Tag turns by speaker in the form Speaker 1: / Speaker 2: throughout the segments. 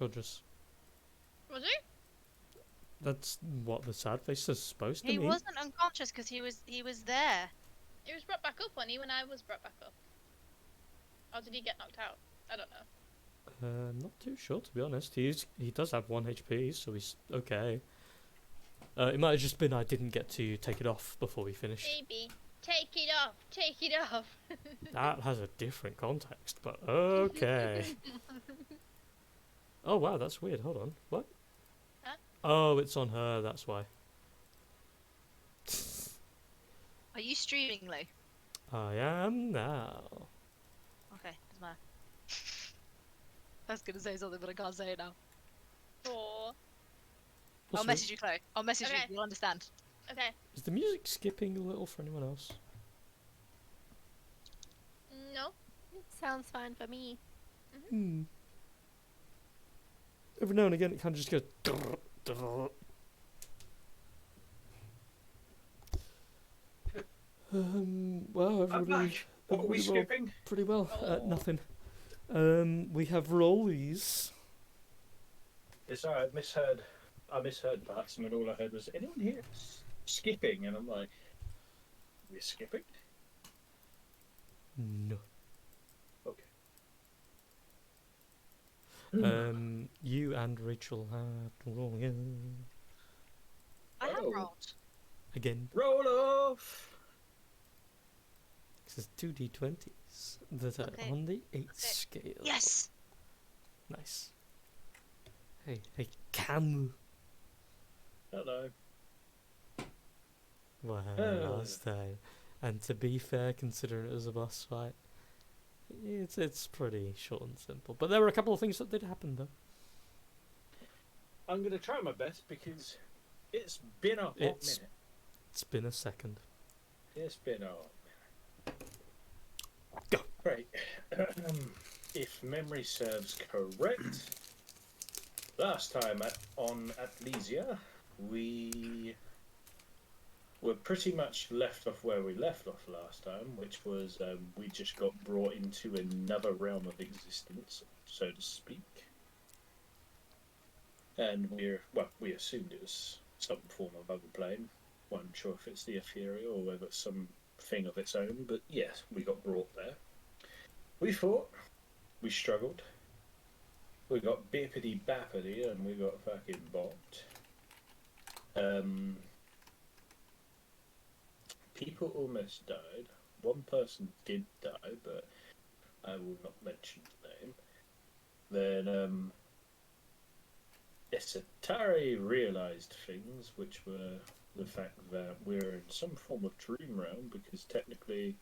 Speaker 1: Gorgeous.
Speaker 2: Was he?
Speaker 1: That's what the sad face is supposed to
Speaker 3: He
Speaker 1: mean.
Speaker 3: wasn't unconscious because he was there.
Speaker 2: He was brought back up when I was brought back up. Or did he get knocked out? I don't know.
Speaker 1: Not too sure, to be honest. He does have 1 HP, so he's okay. It might have just been I didn't get to take it off before we finished.
Speaker 2: Baby, take it off, take it off.
Speaker 1: That has a different context, but okay. Oh wow, that's weird. Hold on. What?
Speaker 2: Huh?
Speaker 1: Oh, it's on her, that's why.
Speaker 3: Are you streaming, Lou?
Speaker 1: I am now.
Speaker 3: Okay, doesn't matter. I was gonna say something, but I can't say it now.
Speaker 2: Four.
Speaker 3: I'll message you, Chloe. I'll message
Speaker 2: Okay.
Speaker 3: you. You'll understand.
Speaker 2: Okay.
Speaker 1: Is the music skipping a little for anyone else?
Speaker 2: No.
Speaker 4: Sounds fine for me.
Speaker 1: Hmm. Every now and again, it kind of just goes. Drrr, drrr. Well,
Speaker 5: I'm
Speaker 1: everybody.
Speaker 5: back. What are we
Speaker 1: everybody rolled
Speaker 5: skipping?
Speaker 1: pretty well.
Speaker 2: Oh.
Speaker 1: Nothing. We have rollies.
Speaker 5: It's alright, I misheard parts, and all I heard was, anyone here skipping? And I'm like, we're skipping?
Speaker 1: No.
Speaker 5: Okay.
Speaker 1: You and Rachel have to roll again.
Speaker 3: I have
Speaker 5: Oh.
Speaker 3: rolled.
Speaker 1: Again.
Speaker 5: Roll off!
Speaker 1: This is 2d20s that are
Speaker 3: Okay.
Speaker 1: on the 8
Speaker 3: Okay.
Speaker 1: scale.
Speaker 3: Yes.
Speaker 1: Nice. Hey, Cam.
Speaker 5: Hello.
Speaker 1: Well,
Speaker 5: Oh.
Speaker 1: last time. And to be fair, considering it was a boss fight, it's pretty short and simple. But there were a couple of things that did happen, though.
Speaker 5: I'm going to try my best because it's been a hot
Speaker 1: It's-
Speaker 5: minute.
Speaker 1: It's been a second.
Speaker 5: It's been a hot
Speaker 1: Go.
Speaker 5: minute. Right. If memory serves correct, last time on Atlesia, we were pretty much left off where we left off last time, which was we just got brought into another realm of existence, so to speak. And we assumed it was some form of other plane. Wasn't sure if it's the ethereal or whether it's some thing of its own, but yes, we got brought there. We fought, we struggled, we got bippity bappity, and we got fucking bopped. People almost died. One person did die, but I will not mention the name. Then, Esatari realised things, which were the fact that we're in some form of dream realm, because technically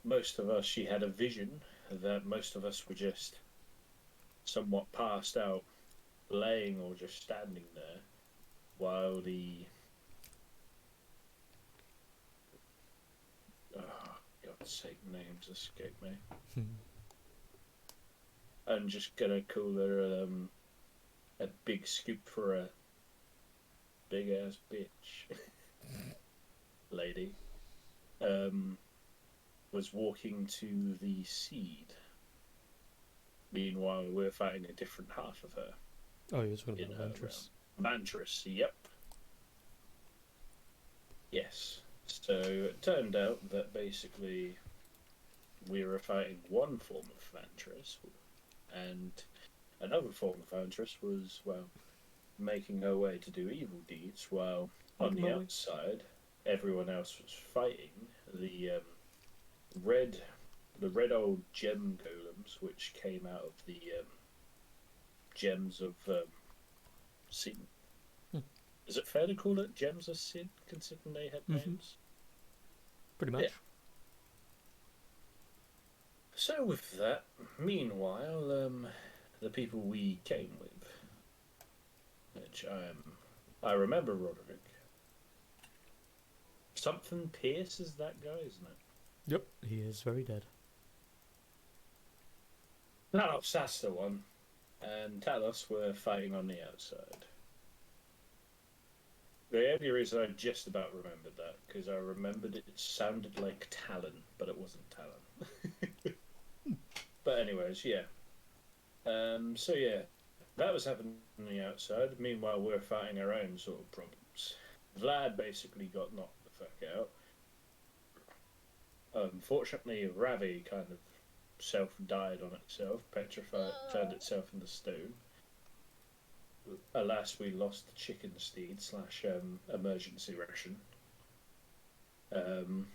Speaker 5: most of us, she had a vision that most of us were just somewhat passed out, laying or just standing there, while the... Oh, God's sake, names escape me. I'm just gonna call her a big scoop for a big ass bitch lady. Was walking to the seed. Meanwhile, we're fighting a different half of her.
Speaker 1: Oh, you were talking
Speaker 5: In
Speaker 1: about
Speaker 5: her
Speaker 1: Ventress.
Speaker 5: Mantras, yep. Yes. So it turned out that basically we were fighting one form of Ventress, and another form of Ventress was, well, making her way to do evil deeds, while on the outside, everyone else was fighting the red old gem golems, which came out of the gems of sin. Is it fair to call it gems of sin, considering they had names?
Speaker 1: Pretty much.
Speaker 5: Yeah. So with that, meanwhile, the people we came with, which I remember Roderick. Something Pierce is that guy, isn't it?
Speaker 1: Yep, he is very dead.
Speaker 5: Talos, that's the one. And Talos were fighting on the outside. The only reason I just about remembered that, because I remembered it sounded like Talon, but it wasn't Talon. But anyways, yeah. So yeah, that was happening outside. Meanwhile, we're fighting our own sort of problems. Vlad basically got knocked the fuck out. Unfortunately, Ravi kind of self-died on itself, petrified, turned itself into stone. Alas, we lost the chicken steed slash emergency ration. Then,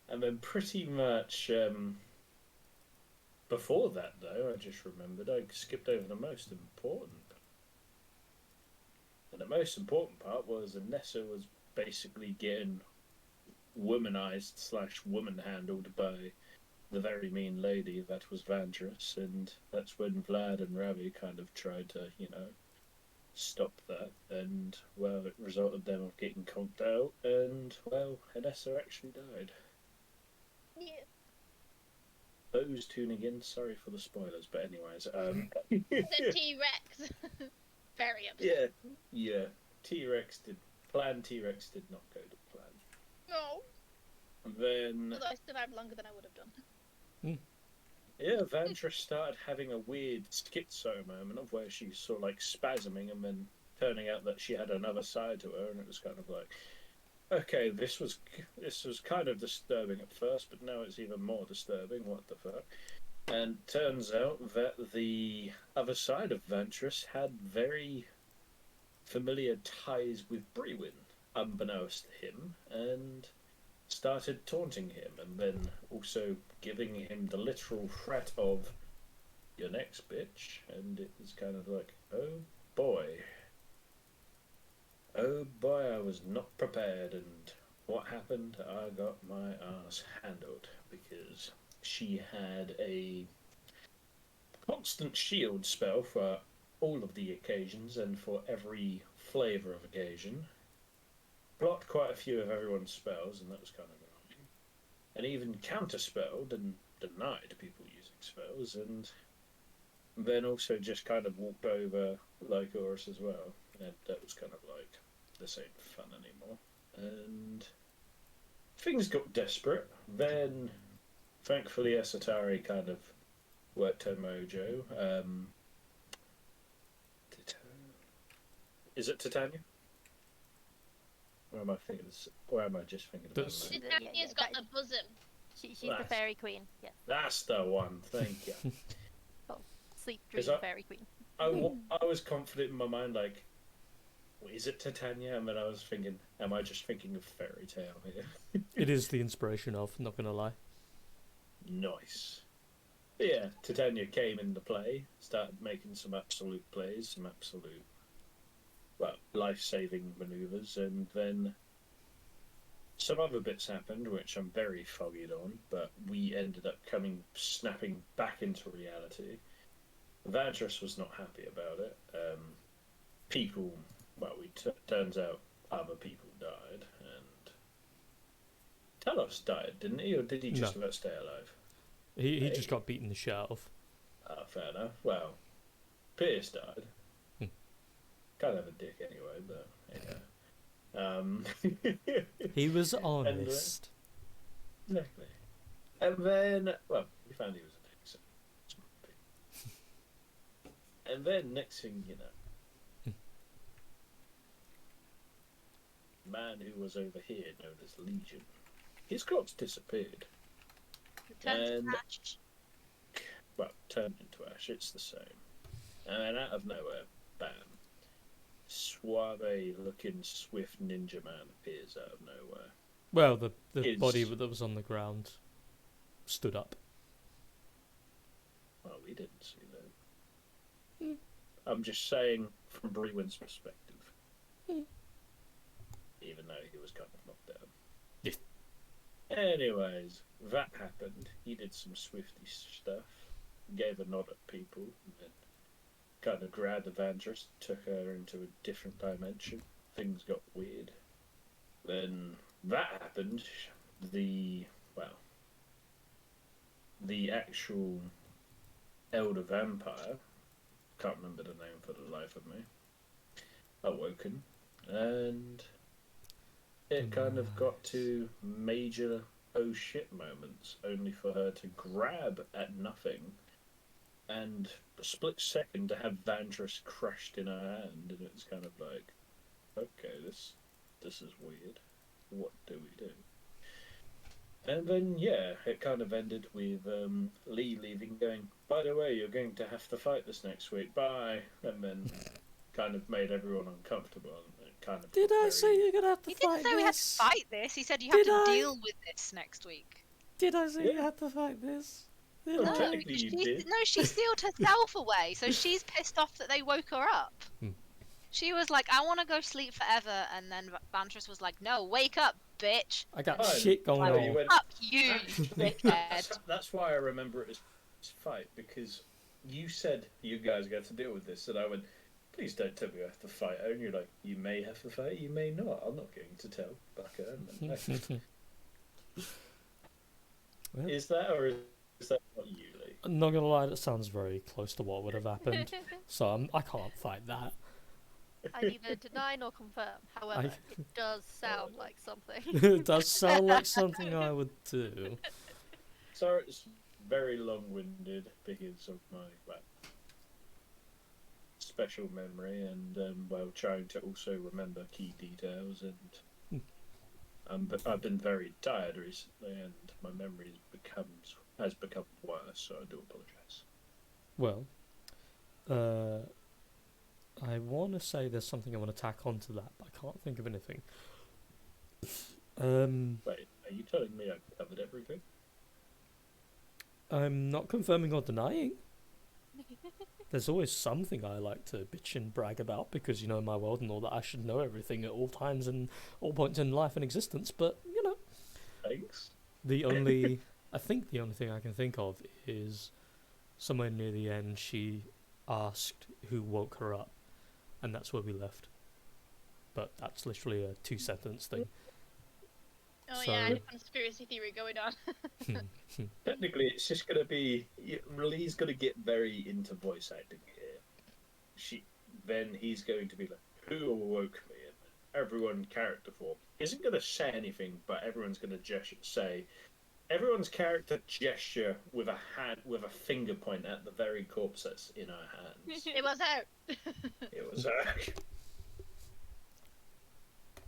Speaker 5: and then pretty much before that, though, I just remembered I skipped over the most important. And the most important part was Anessa was basically getting womanized slash woman handled by the very mean lady that was Vandrus, and that's when Vlad and Ravi kind of tried to, stop that, and, well, it resulted them of getting conked out, and, well, Anessa actually died.
Speaker 2: Yeah.
Speaker 5: Those tuning in, sorry for the spoilers, but anyways,
Speaker 2: The T-Rex. Very upset.
Speaker 5: yeah, Plan T-Rex did not go to plan.
Speaker 2: No.
Speaker 5: Then,
Speaker 2: Although I survived longer than I would have done.
Speaker 5: yeah, Vandrus started having a weird schizo moment of where she's sort of like spasming and then turning out that she had another side to her, and it was kind of like, okay, this was kind of disturbing at first, but now it's even more disturbing. What the fuck? And turns out that the other side of Vandrus had very familiar ties with Brewin, unbeknownst to him, and started taunting him, and then also giving him the literal threat of "your next bitch," and it was kind of like, oh boy, I was not prepared, and what happened? I got my ass handled because she had a constant shield spell for all of the occasions and for every flavour of occasion. Blocked quite a few of everyone's spells, and that was kind of annoying. And even counterspelled and denied people using spells, and then also just kind of walked over Lycoris as well. And that was kind of like, this ain't fun anymore. And things got desperate. Then, thankfully, Esatari kind of worked her mojo. Is it Titania? Or am I thinking? Or am I just thinking about
Speaker 1: That's-
Speaker 5: it?
Speaker 2: Titania's got the bosom.
Speaker 4: She's the fairy queen. Yes.
Speaker 5: That's the one. Thank you.
Speaker 4: Sleep
Speaker 5: Is
Speaker 4: dream
Speaker 5: that-
Speaker 4: fairy queen.
Speaker 5: I was confident in my mind, like, well, is it Titania? And then I was thinking, am I just thinking of fairy tale here?
Speaker 1: It is the inspiration of, not gonna lie.
Speaker 5: Nice. But yeah, Titania came into play, started making some absolute plays, some absolute, well, life-saving manoeuvres, and then some other bits happened, which I'm very foggied on, but we ended up snapping back into reality. Vandrus was not happy about it. People, well, turns out other people died, and Talos died, didn't he, or did he just about stay alive?
Speaker 1: He just got beaten the shit out of.
Speaker 5: Ah, fair enough. Well, Pierce died.
Speaker 1: Hmm.
Speaker 5: Kind of a dick anyway, but yeah.
Speaker 1: He was honest.
Speaker 5: Exactly. And then, well, we found he was a dick, so it's my opinion. And then, next thing you know, the man who was over here, known as Legion, his corpse disappeared.
Speaker 2: Turns
Speaker 5: And-
Speaker 2: to ash.
Speaker 5: Well, turned into ash, it's the same. And then out of nowhere, bam, suave-looking swift ninja man appears out of nowhere.
Speaker 1: Well, the
Speaker 5: Is-
Speaker 1: body that was on the ground stood up.
Speaker 5: Well, we didn't see that. I'm just saying from Brewin's perspective. Even though he was kind of knocked down.
Speaker 1: Yeah.
Speaker 5: Anyways, that happened. He did some swifty stuff, gave a nod at people, and then kind of grabbed Vandrus, took her into a different dimension. Things got weird. Then that happened. The actual elder vampire, can't remember the name for the life of me, awoken, and it kind of got to major oh shit moments, only for her to grab at nothing and a split second to have Vantress crushed in her hand, and it's kind of like, okay, this is weird. What do we do? And then, yeah, it kind of ended with Lee leaving, going, by the way, you're going to have to fight this next week, bye. And then kind of made everyone uncomfortable. And it kind of
Speaker 1: Did I say you're gonna have to
Speaker 3: He didn't
Speaker 1: fight
Speaker 3: say we had to
Speaker 1: this?
Speaker 3: fight this. He said you have
Speaker 1: Did
Speaker 3: to
Speaker 1: I?
Speaker 3: deal with this next week.
Speaker 1: Did I say you
Speaker 5: Yeah.
Speaker 1: had to fight this? Did
Speaker 5: Well,
Speaker 1: I?
Speaker 5: technically you did.
Speaker 3: No, she sealed herself away, so she's pissed off that they woke her up.
Speaker 1: Hmm.
Speaker 3: She was like, I want to go sleep forever, and then Vantress was like, no, wake up, bitch.
Speaker 1: I got
Speaker 5: Fine.
Speaker 1: shit going
Speaker 5: So you
Speaker 1: on.
Speaker 5: went,
Speaker 3: Fuck you,
Speaker 5: Actually,
Speaker 3: dickhead.
Speaker 5: that's why I remember it as fight, because you said you guys got to deal with this, and I went, please don't tell me you have to fight her. And you're like, you may have to fight, you may not. I'm not going to tell Bucker. And then,
Speaker 1: Well.
Speaker 5: is that, or is that not you, Lee?
Speaker 1: I'm not gonna lie, that sounds very close to what would have happened. So I can't fight that.
Speaker 4: I neither deny nor confirm. However, it does sound like something.
Speaker 1: It does sound like something I would do.
Speaker 5: Sorry, it's very long-winded because of my special memory and while trying to also remember key details, and but I've been very tired recently and my memory has become worse, so I do apologise.
Speaker 1: Well, I want to say there's something I want to tack onto that, but I can't think of anything.
Speaker 5: Wait, are you telling me I've covered everything?
Speaker 1: I'm not confirming or denying. There's always something I like to bitch and brag about because, you know, my world and all that, I should know everything at all times and all points in life and existence, but, you know.
Speaker 5: Thanks.
Speaker 1: I think the only thing I can think of is somewhere near the end she asked who woke her up, and that's where we left. But that's literally a 2-sentence thing.
Speaker 2: Oh
Speaker 1: So-
Speaker 2: yeah, and a conspiracy theory going on.
Speaker 5: Technically, it's just going to be... Lee's going to get very into voice acting here. Then he's going to be like, who awoke me? And everyone character form isn't going to say anything, but everyone's going to say... Everyone's character gesture with a hand, with a finger point at the very corpse that's in our hands.
Speaker 2: It was out.
Speaker 5: It was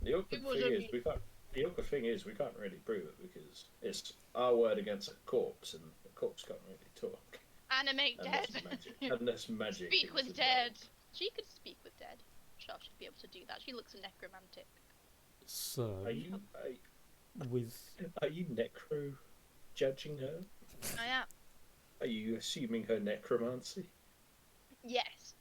Speaker 5: the awkward
Speaker 2: It was
Speaker 5: thing
Speaker 2: a
Speaker 5: is
Speaker 2: me.
Speaker 5: we can't. The awkward thing is we can't really prove it because it's our word against a corpse, and the corpse can't really talk.
Speaker 2: Animate dead.
Speaker 5: Unless magic.
Speaker 2: Speak
Speaker 5: is
Speaker 2: with
Speaker 5: involved.
Speaker 2: dead. She could speak with dead. Sure, she'd be able to do that. She looks necromantic.
Speaker 1: So,
Speaker 5: Are you
Speaker 1: with
Speaker 5: necro judging her?
Speaker 2: I am.
Speaker 5: Are you assuming her necromancy?
Speaker 2: Yes.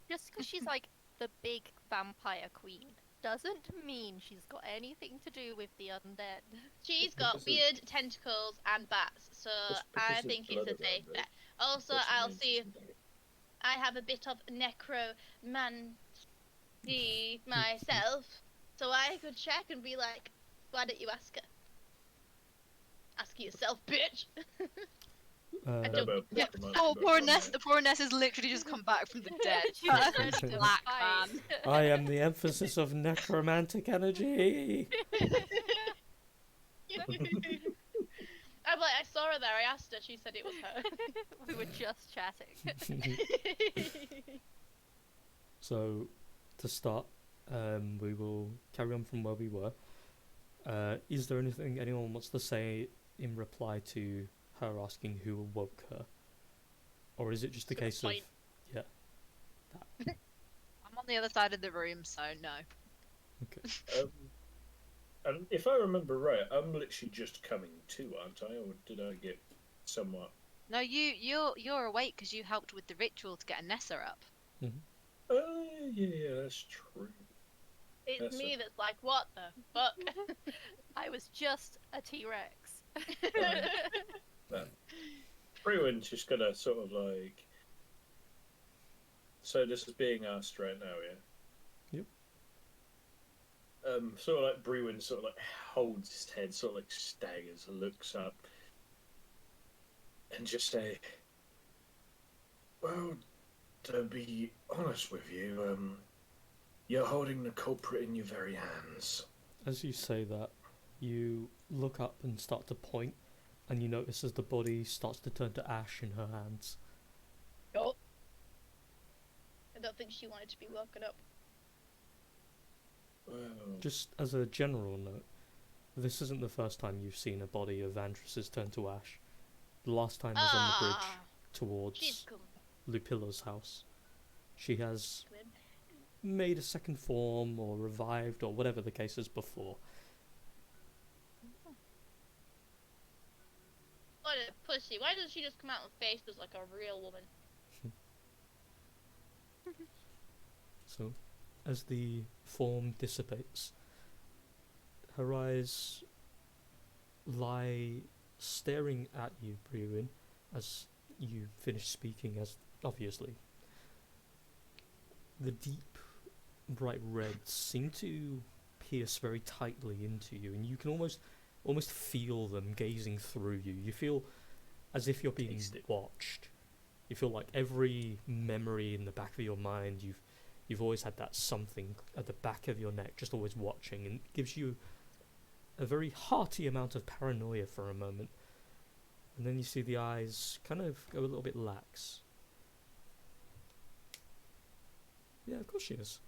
Speaker 4: Just because she's like the big vampire queen doesn't mean she's got anything to do with the undead.
Speaker 2: She's
Speaker 5: It's
Speaker 2: got
Speaker 5: because of-
Speaker 2: weird tentacles and bats, so
Speaker 5: It's because
Speaker 2: I
Speaker 5: of
Speaker 2: think
Speaker 5: blood
Speaker 2: it's a safe
Speaker 5: around
Speaker 2: bet.
Speaker 5: it.
Speaker 2: Also,
Speaker 5: What's
Speaker 2: I'll
Speaker 5: the name?
Speaker 2: see if I have a bit of necromancy myself, so I could check and be like, why don't you ask her? Ask yourself, bitch. I
Speaker 5: No,
Speaker 2: don't
Speaker 5: but
Speaker 2: Yeah,
Speaker 5: necromancy,
Speaker 3: Oh,
Speaker 5: but
Speaker 3: poor
Speaker 5: from
Speaker 3: Ness.
Speaker 5: there.
Speaker 3: The poor Ness has literally just come back from the dead.
Speaker 4: She just
Speaker 3: That's
Speaker 4: went to
Speaker 3: black,
Speaker 4: fight.
Speaker 3: man.
Speaker 1: I am the emphasis of necromantic energy.
Speaker 2: I'm like, I saw her there. I asked her. She said it was her.
Speaker 4: We were just chatting.
Speaker 1: So, to start, we will carry on from where we were. Is there anything anyone wants to say in reply to her asking who awoke her? Or is it just a
Speaker 2: Good
Speaker 1: case of,
Speaker 2: point.
Speaker 1: yeah,
Speaker 3: I'm on the other side of the room, so no.
Speaker 5: And if I remember right, I'm literally just coming to, aren't I? Or did I get somewhat?
Speaker 3: No, you're awake because you helped with the ritual to get Nessa up.
Speaker 5: Yeah, that's true.
Speaker 2: It's
Speaker 5: That's
Speaker 2: me that's like, what the fuck?
Speaker 4: I was just a T-Rex.
Speaker 5: Everyone's just gonna sort of like. So this is being asked right now, yeah.
Speaker 1: Yep.
Speaker 5: Sort of like Brewin sort of like holds his head, sort of like staggers, looks up, and just say, "Well, to be honest with you, you're holding the culprit in your very hands."
Speaker 1: as you say that, you look up and start to point, and you notice as the body starts to turn to ash in her hands,
Speaker 2: don't think she wanted to be woken up.
Speaker 5: Well,
Speaker 1: Just as a general note, this isn't the first time you've seen a body of Andrus's turn to ash. The last time was on the bridge
Speaker 2: She's
Speaker 1: towards
Speaker 2: cool.
Speaker 1: Lupilla's house. She has
Speaker 2: Good.
Speaker 1: made a second form or revived or whatever the case is before.
Speaker 2: What a pussy. Why doesn't she just come out and face us like a real woman?
Speaker 1: So, as the form dissipates, her eyes lie staring at you, Brewin, as you finish speaking, as obviously. The deep, bright reds seem to pierce very tightly into you, and you can almost feel them gazing through you. You feel as if you're being
Speaker 5: Taste it.
Speaker 1: watched. You feel like every memory in the back of your mind, you've always had that something at the back of your neck, just always watching, and it gives you a very hearty amount of paranoia for a moment. And then you see the eyes kind of go a little bit lax. Yeah, of course she is.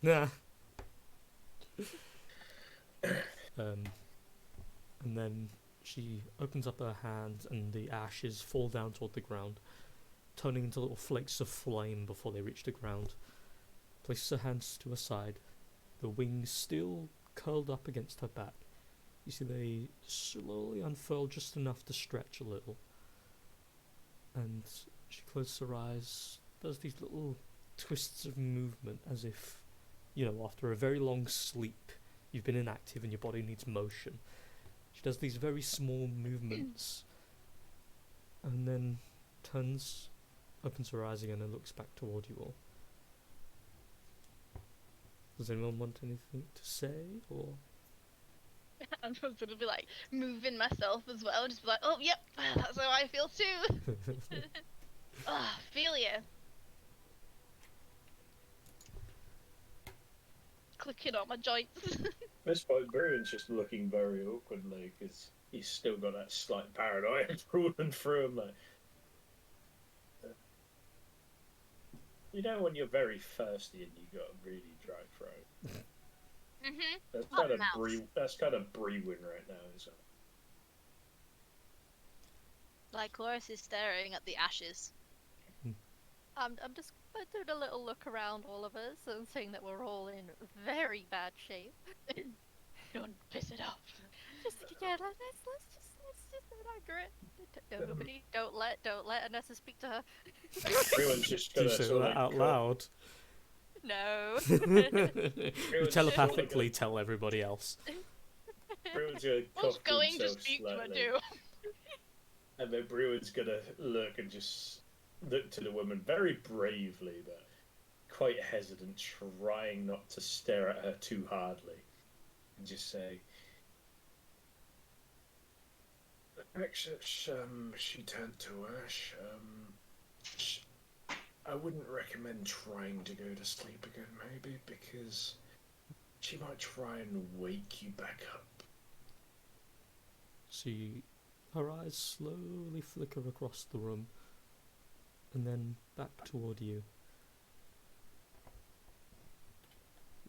Speaker 1: Nah. And then she opens up her hand and the ashes fall down toward the ground, turning into little flakes of flame before they reach the ground. Places her hands to her side, the wings still curled up against her back. You see they slowly unfurl just enough to stretch a little. And she closes her eyes, does these little twists of movement as if, after a very long sleep, you've been inactive and your body needs motion. She does these very small movements and then opens her eyes again and looks back toward you all. Does anyone want anything to say, or?
Speaker 2: I'm just gonna be like moving myself as well, just be like, oh yep, that's how I feel too. Feel ya. Clicking on my joints.
Speaker 5: this point, Bruin's just looking very awkwardly because he's still got that slight paranoia rolling through him. Like, when you're very thirsty and you got a really dry throat.
Speaker 2: Mhm.
Speaker 5: That's kind of brewing right now, isn't it?
Speaker 3: Like Chloris is staring at the ashes.
Speaker 4: I'm just doing a little look around all of us and seeing that we're all in very bad shape.
Speaker 2: Don't piss it off.
Speaker 4: Just let's just not grit. Nobody, don't let Anessa speak to her.
Speaker 5: Bruin's just
Speaker 1: Do you
Speaker 5: gonna
Speaker 1: say
Speaker 5: sort
Speaker 1: that
Speaker 5: of
Speaker 1: out loud?
Speaker 4: No.
Speaker 1: You telepathically tell everybody else.
Speaker 5: Bruin's gonna
Speaker 2: What's
Speaker 5: cough
Speaker 2: going to
Speaker 5: himself
Speaker 2: speak to
Speaker 5: slightly.
Speaker 2: do?
Speaker 5: And then Bruin's gonna look and just look to the woman very bravely, but quite hesitant, trying not to stare at her too hardly, and just say, "Actually, she turned to ash. I wouldn't recommend trying to go to sleep again, maybe, because she might try and wake you back up."
Speaker 1: Her eyes slowly flicker across the room and then back toward you.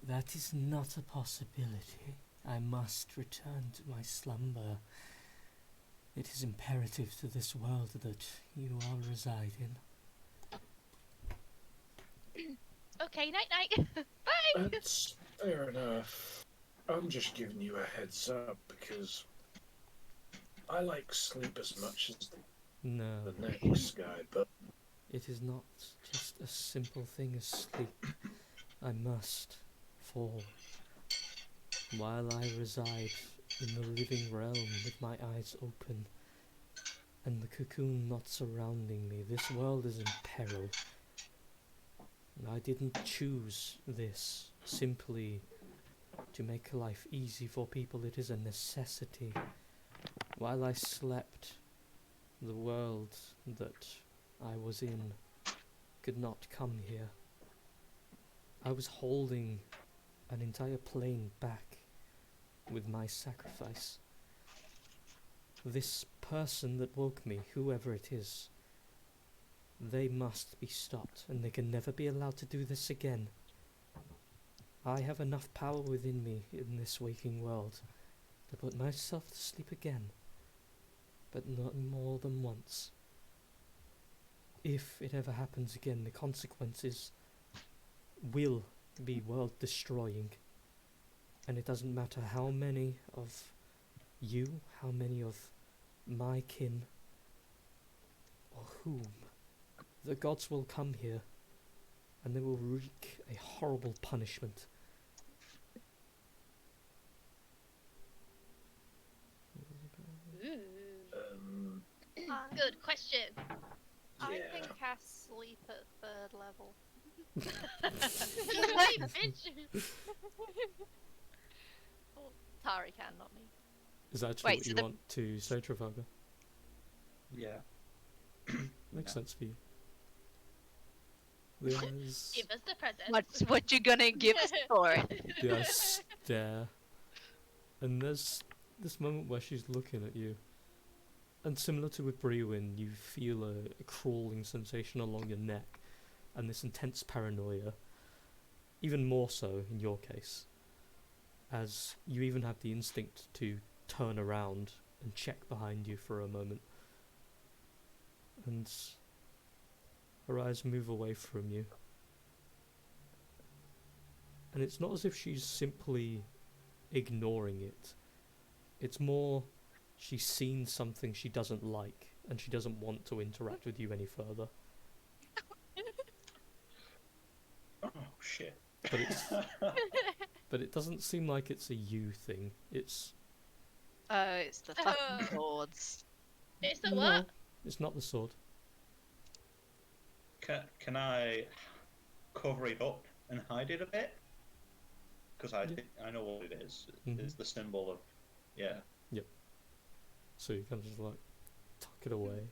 Speaker 1: That is not a possibility. I must return to my slumber. It is imperative to this world that you all reside in.
Speaker 2: Okay, night night. Bye.
Speaker 5: That's fair enough. I'm just giving you a heads up because I like sleep as much as
Speaker 1: No,
Speaker 5: the next guy, but
Speaker 1: it is not just a simple thing as sleep. I must fall. While I reside in the living realm with my eyes open and the cocoon not surrounding me, this world is in peril. And I didn't choose this simply to make life easy for people. It is a necessity. While I slept, the world that I was in could not come here. I was holding an entire plane back with my sacrifice. This person that woke me, whoever it is, They must be stopped, and they can never be allowed to do this again. I have enough power within me in this waking world to put myself to sleep again, but not more than once. If it ever happens again, the consequences will be world destroying. And it doesn't matter how many of you, how many of my kin, or whom, the gods will come here and they will wreak a horrible punishment.
Speaker 2: Ooh.
Speaker 4: I-
Speaker 2: Good question.
Speaker 4: I
Speaker 5: Yeah.
Speaker 4: think casts sleep at 3rd level.
Speaker 2: Wait, bitch.
Speaker 4: Oh, Tari can, not me.
Speaker 1: Is that actually
Speaker 3: Wait,
Speaker 1: what
Speaker 3: so
Speaker 1: you
Speaker 3: the-
Speaker 1: want to say, Trafalgar?
Speaker 6: Yeah.
Speaker 1: Makes
Speaker 6: Yeah.
Speaker 1: sense for you. There's
Speaker 2: Give us the presents.
Speaker 3: What you gonna give us for it?
Speaker 1: the stare, and there's this moment where she's looking at you, and similar to with Brewin, you feel a crawling sensation along your neck, and this intense paranoia, even more so in your case, as you even have the instinct to turn around and check behind you for a moment, and her eyes move away from you. And it's not as if she's simply ignoring it. It's more she's seen something she doesn't like and she doesn't want to interact with you any further.
Speaker 5: Oh shit.
Speaker 1: But it's but it doesn't seem like it's a you thing. It's
Speaker 3: It's the fucking swords.
Speaker 2: It's the
Speaker 1: no,
Speaker 2: what?
Speaker 1: it's not the sword.
Speaker 6: Can I cover it up and hide it a bit? Because
Speaker 1: Yeah.
Speaker 6: I know what it is.
Speaker 1: Mhm.
Speaker 6: It's the symbol of, yeah.
Speaker 1: So you kind of just like tuck it away.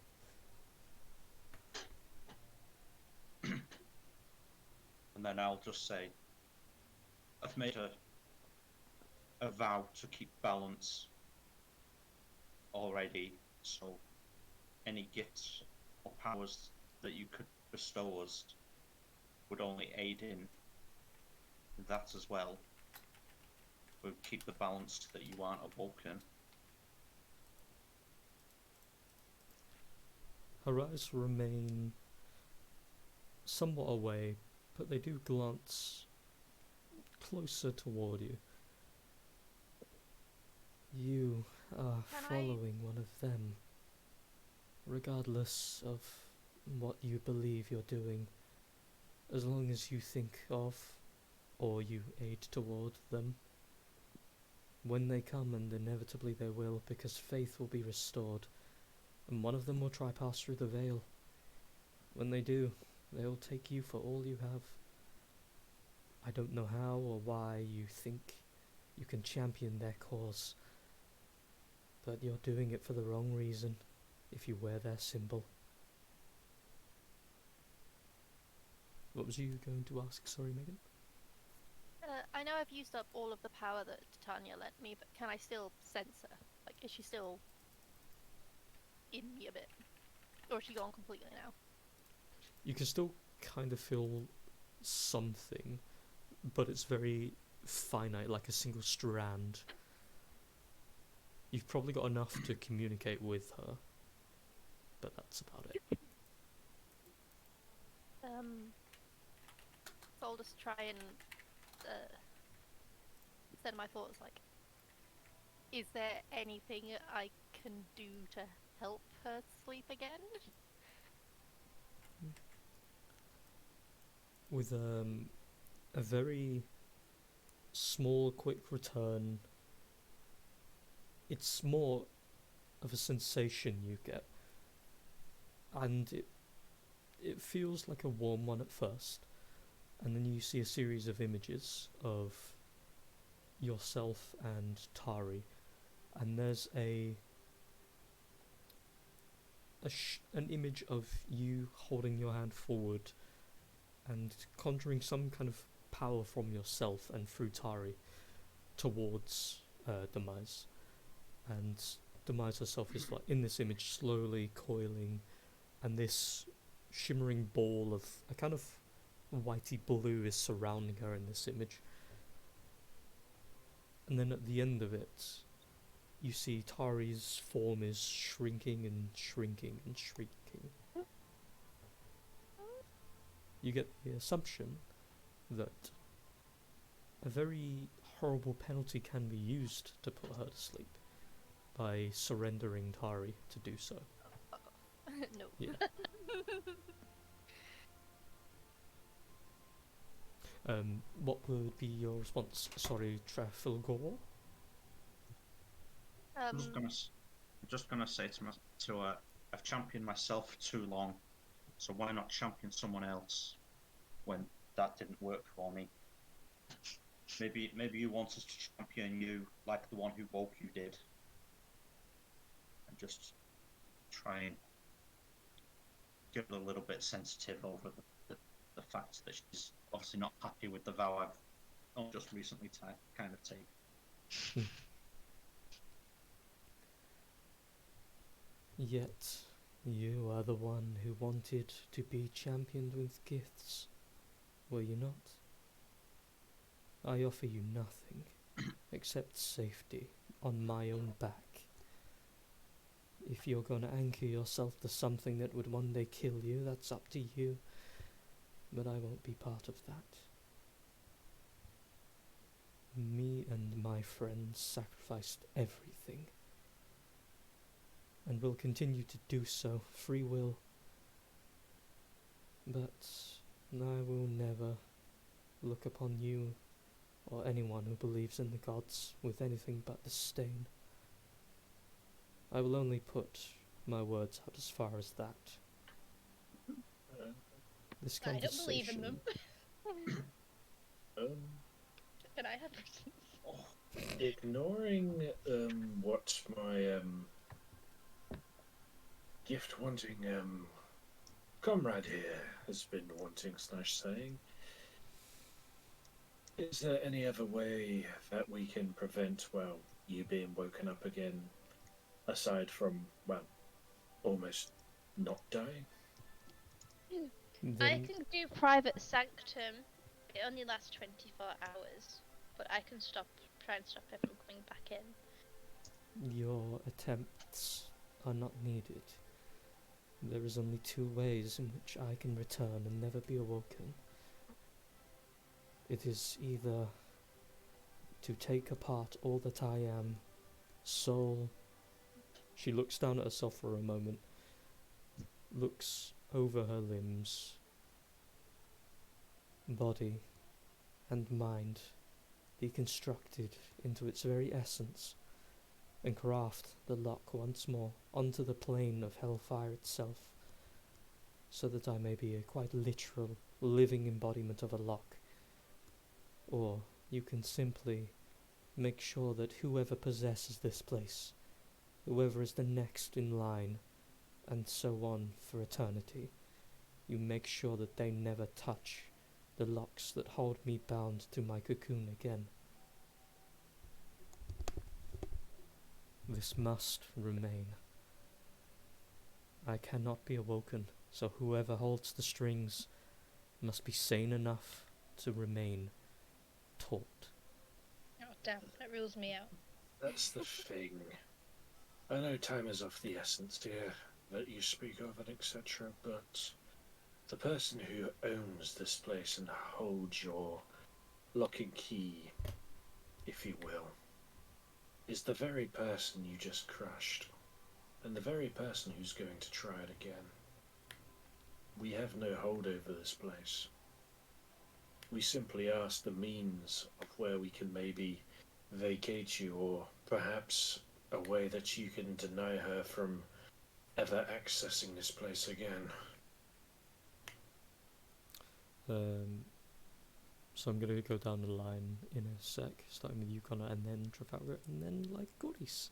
Speaker 6: And then I'll just say, I've made a vow to keep balance already, so any gifts or powers that you could bestow us would only aid in that as well. We'll keep the balance that you aren't awoken.
Speaker 1: Her eyes remain somewhat away, but they do glance closer toward you. You are
Speaker 4: Can I-
Speaker 1: following one of them, regardless of what you believe you're doing, as long as you think of or you aid toward them. When they come, and inevitably they will, because faith will be restored, and one of them will try pass through the veil. When they do, they will take you for all you have. I don't know how or why you think you can champion their cause, but you're doing it for the wrong reason if you wear their symbol. What was you going to ask? Sorry, Megan?
Speaker 4: I know I've used up all of the power that Titania lent me, but can I still sense her? Like, is she still in me a bit? Or is she gone completely now?
Speaker 1: You can still kind of feel something, but it's very finite, like a single strand. You've probably got enough to communicate with her, but that's about it.
Speaker 4: So I'll just try and send my thoughts like, is there anything I can do to help her sleep again?
Speaker 1: With a very small, quick return, it's more of a sensation you get, and it feels like a warm one at first, and then you see a series of images of yourself and Tari, and there's an image of you holding your hand forward and conjuring some kind of power from yourself and through Tari towards Demise, and Demise herself is like in this image slowly coiling, and this shimmering ball of a kind of whitey blue is surrounding her in this image. And then at the end of it, you see Tari's form is shrinking and shrinking and shrinking. You get the assumption that a very horrible penalty can be used to put her to sleep by surrendering Tari to do so.
Speaker 4: No.
Speaker 1: Yeah. What would be your response? Sorry, Trafalgar?
Speaker 6: I'm just gonna say to her, I've championed myself for too long, so why not champion someone else when that didn't work for me? Maybe you want us to champion you like the one who woke you did, and just try and get a little bit sensitive over the fact that she's obviously not happy with the vow I've just recently kind of taken.
Speaker 1: Yet, you are the one who wanted to be championed with gifts, were you not? I offer you nothing except safety on my own back. If you're gonna anchor yourself to something that would one day kill you, that's up to you, but I won't be part of that. Me and my friends sacrificed everything, and will continue to do so, free will. But I will never look upon you or anyone who believes in the gods with anything but disdain. I will only put my words out as far as that. This
Speaker 2: I don't believe in
Speaker 1: conversation.
Speaker 2: them. Can I have reasons?
Speaker 5: Ignoring what my gift wanting comrade here has been wanting / saying, is there any other way that we can prevent, well, you being woken up again, aside from, well, almost not dying?
Speaker 2: I can do private sanctum. It only lasts 24 hours, but I can try and stop her from coming back in.
Speaker 1: Your attempts are not needed. There is only 2 ways in which I can return and never be awoken. It is either to take apart all that I am, soul. She looks down at herself for a moment, looks over her limbs, body and mind, deconstructed into its very essence, and craft the lock once more onto the plane of hellfire itself, so that I may be a quite literal, living embodiment of a lock. Or you can simply make sure that whoever possesses this place, whoever is the next in line, and so on for eternity, you make sure that they never touch the locks that hold me bound to my cocoon again. This must remain. I cannot be awoken, so whoever holds the strings must be sane enough to remain taut.
Speaker 2: Oh damn, that rules me out.
Speaker 5: That's the thing. I know time is of the essence here, that you speak of and etc., but the person who owns this place and holds your lock and key, if you will, is the very person you just crushed, and the very person who's going to try it again. We have no hold over this place. We simply ask the means of where we can maybe vacate you, or perhaps a way that you can deny her from ever accessing this place again.
Speaker 1: So I'm gonna go down the line in a sec, starting with you, Connor, and then Trafalgar, and then like goodies.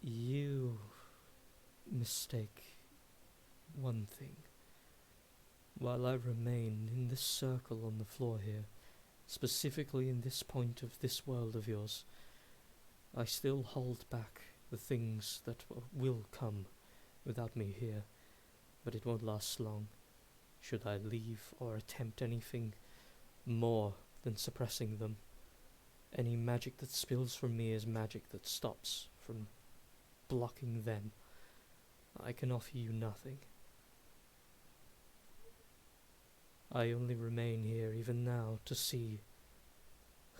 Speaker 1: You mistake one thing. While I remain in this circle on the floor here, specifically in this point of this world of yours, I still hold back the things that will come without me here, but it won't last long. Should I leave or attempt anything more than suppressing them, any magic that spills from me is magic that stops from blocking them. I can offer you nothing. I only remain here even now to see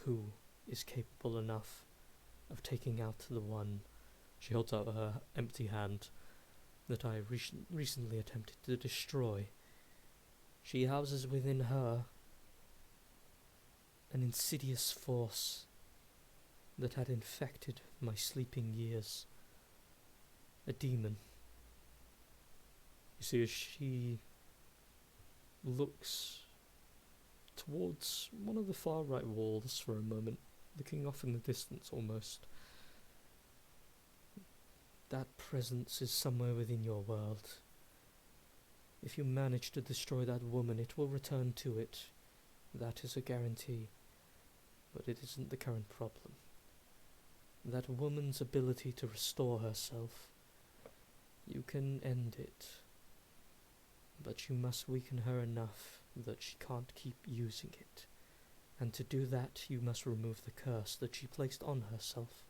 Speaker 1: who is capable enough of taking out the one. She holds out her empty hand that I recently attempted to destroy. She houses within her an insidious force that had infected my sleeping years. A demon. You see, as she looks towards one of the far right walls for a moment, looking off in the distance almost. That presence is somewhere within your world. If you manage to destroy that woman, it will return to it. That is a guarantee. But it isn't the current problem. That woman's ability to restore herself. You can end it. But you must weaken her enough that she can't keep using it. And to do that, you must remove the curse that she placed on herself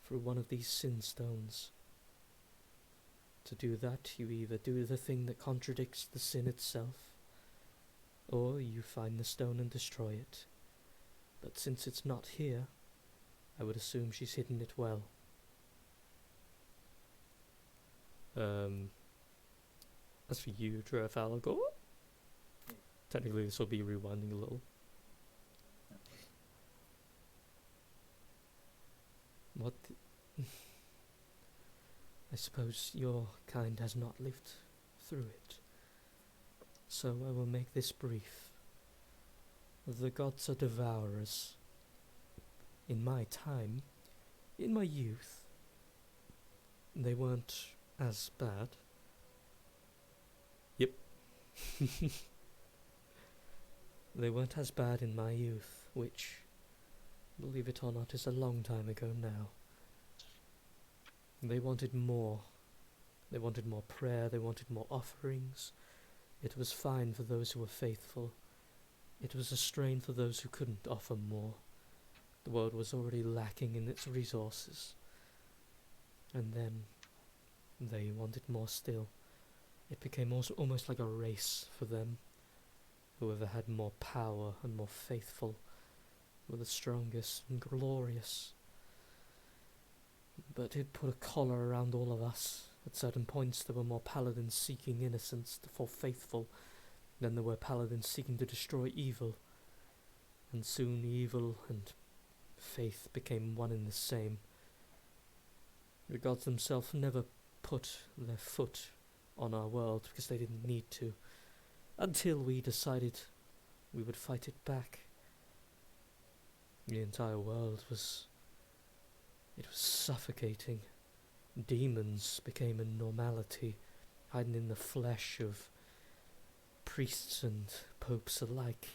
Speaker 1: through one of these sin stones. To do that, you either do the thing that contradicts the sin itself, or you find the stone and destroy it. But since it's not here, I would assume she's hidden it well. As for you, Trafalgar, technically this will be rewinding a little. What? I suppose your kind has not lived through it. So I will make this brief. The gods are devourers. In my time, in my youth, they weren't as bad. Yep. They weren't as bad in my youth, which, believe it or not, is a long time ago now. They wanted more. They wanted more prayer, they wanted more offerings. It was fine for those who were faithful. It was a strain for those who couldn't offer more. The world was already lacking in its resources. And then they wanted more still. It became almost like a race for them. Whoever had more power and more faithful were the strongest and glorious. But it put a collar around all of us. At certain points there were more paladins seeking innocence for faithful than there were paladins seeking to destroy evil. And soon evil and faith became one and the same. The gods themselves never put their foot on our world because they didn't need to, until we decided we would fight it back. The entire world was suffocating. Demons became a normality, hiding in the flesh of priests and popes alike.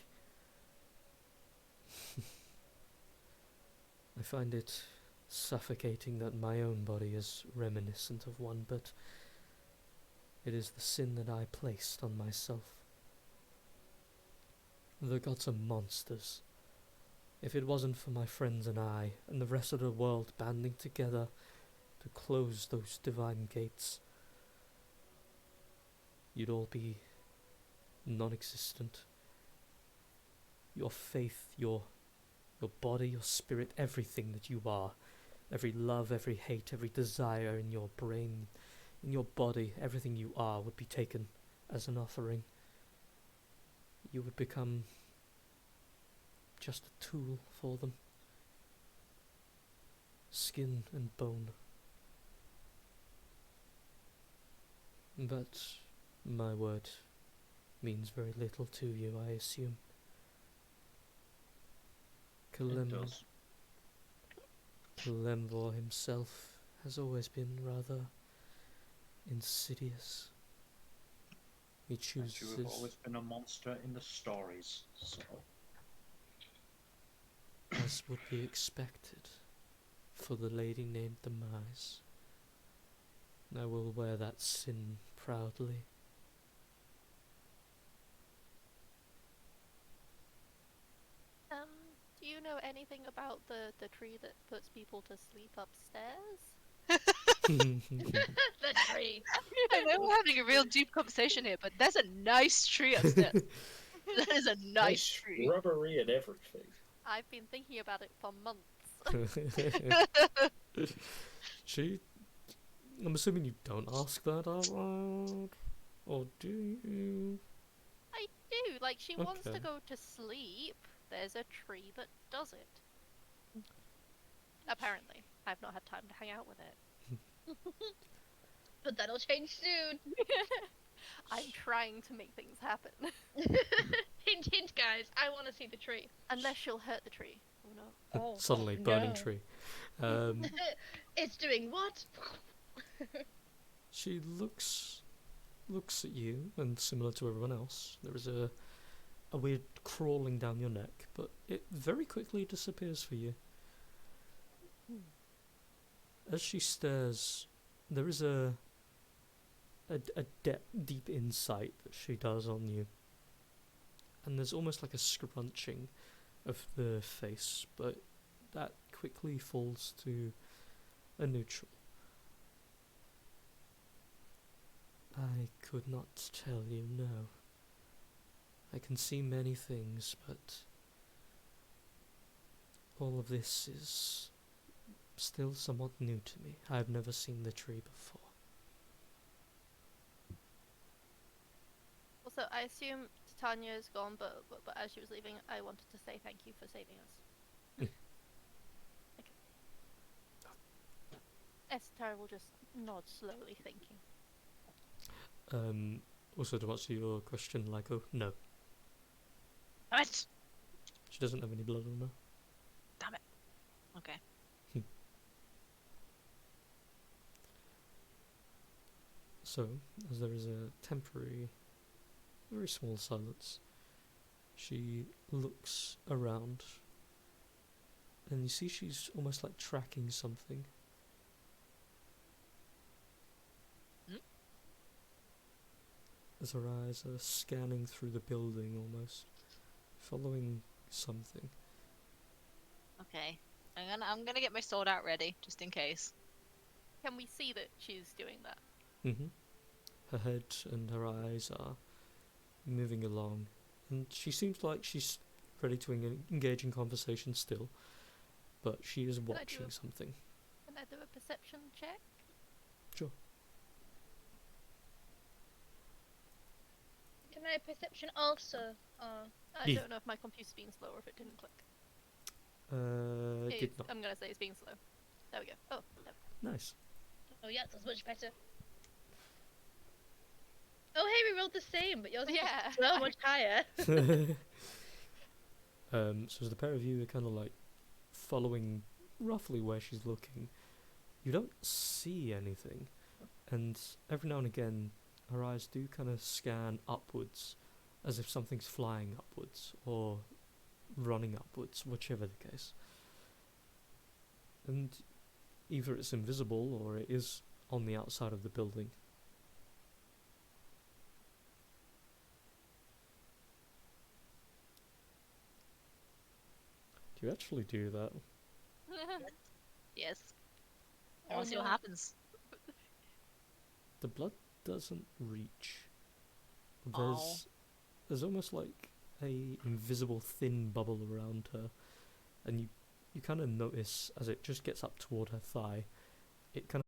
Speaker 1: I find it suffocating that my own body is reminiscent of one, but it is the sin that I placed on myself. The gods are monsters. If it wasn't for my friends and I, and the rest of the world banding together to close those divine gates, you'd all be non-existent. Your faith, your body, your spirit, everything that you are, every love, every hate, every desire in your brain, in your body, everything you are would be taken as an offering. You would become just a tool for them. Skin and bone. But my word means very little to you, I assume.
Speaker 6: It does.
Speaker 1: Kalemvor himself has always been rather insidious. He
Speaker 6: And
Speaker 1: chooses...
Speaker 6: you have always been a monster in the stories, so...
Speaker 1: as would be expected for the lady named Demise. I will wear that sin proudly.
Speaker 4: Do you know anything about the tree that puts people to sleep upstairs?
Speaker 2: The tree.
Speaker 3: I know we're having a real deep conversation here, but there's a nice tree upstairs. That is a nice tree.
Speaker 5: Rubbery and everything.
Speaker 4: I've been thinking about it for months.
Speaker 1: She. I'm assuming you don't ask that out loud, or do you?
Speaker 4: I do. Like, she wants to
Speaker 1: Okay.
Speaker 4: go to sleep. There's a tree that does it. Apparently. I've not had time to hang out with it.
Speaker 2: But that'll change soon.
Speaker 4: I'm trying to make things happen.
Speaker 2: Hint, hint, guys. I want to see the tree.
Speaker 4: Unless she'll hurt the tree. Oh no.
Speaker 2: Oh,
Speaker 1: Suddenly,
Speaker 2: oh,
Speaker 1: burning
Speaker 2: no.
Speaker 1: tree.
Speaker 2: It's doing what?
Speaker 1: She looks at you, and similar to everyone else, there is a weird crawling down your neck, but it very quickly disappears for you. As she stares, there is a deep insight that she does on you, and there's almost like a scrunching of the face, but that quickly falls to a neutral. I could not tell you, no. I can see many things, but all of this is still somewhat new to me. I've never seen the tree before.
Speaker 4: Also, I assume Titania is gone, but as she was leaving, I wanted to say thank you for saving us. Okay. Esther will just nod slowly, thinking.
Speaker 1: Also to answer your question, Lyko, no.
Speaker 3: Damn it!
Speaker 1: She doesn't have any blood on her.
Speaker 3: Damn it. Okay.
Speaker 1: So, as there is a temporary, very small silence, she looks around, and you see she's almost like tracking something. As her eyes are scanning through the building almost, following something.
Speaker 3: Okay. I'm gonna get my sword out ready, just in case.
Speaker 4: Can we see that she's doing that?
Speaker 1: Her head and her eyes are moving along, and she seems like she's ready to engage in conversation still, but she is
Speaker 4: I do
Speaker 1: watching
Speaker 4: a-
Speaker 1: something.
Speaker 4: Can I do a perception check?
Speaker 1: Sure.
Speaker 2: Can I perception also?
Speaker 4: I
Speaker 1: Yeah.
Speaker 4: don't know if my computer's being slow or if it didn't click.
Speaker 1: Did not.
Speaker 4: I'm gonna say it's being slow. There we go. Oh, there we
Speaker 1: Nice.
Speaker 2: Oh yeah, that's much better. Oh hey, we rolled the same, but yours is
Speaker 4: Yeah.
Speaker 2: so much higher.
Speaker 1: So as the pair of you are kind of like following roughly where she's looking, you don't see anything, and every now and again her eyes do kind of scan upwards as if something's flying upwards or running upwards, whichever the case. And either it's invisible or it is on the outside of the building. Do you actually do that?
Speaker 3: Yes. I
Speaker 2: Oh,
Speaker 3: want to see what
Speaker 2: no.
Speaker 3: happens.
Speaker 1: The blood doesn't reach.
Speaker 3: Oh.
Speaker 1: There's almost like a invisible thin bubble around her, and you kind of notice as it just gets up toward her thigh, it kind of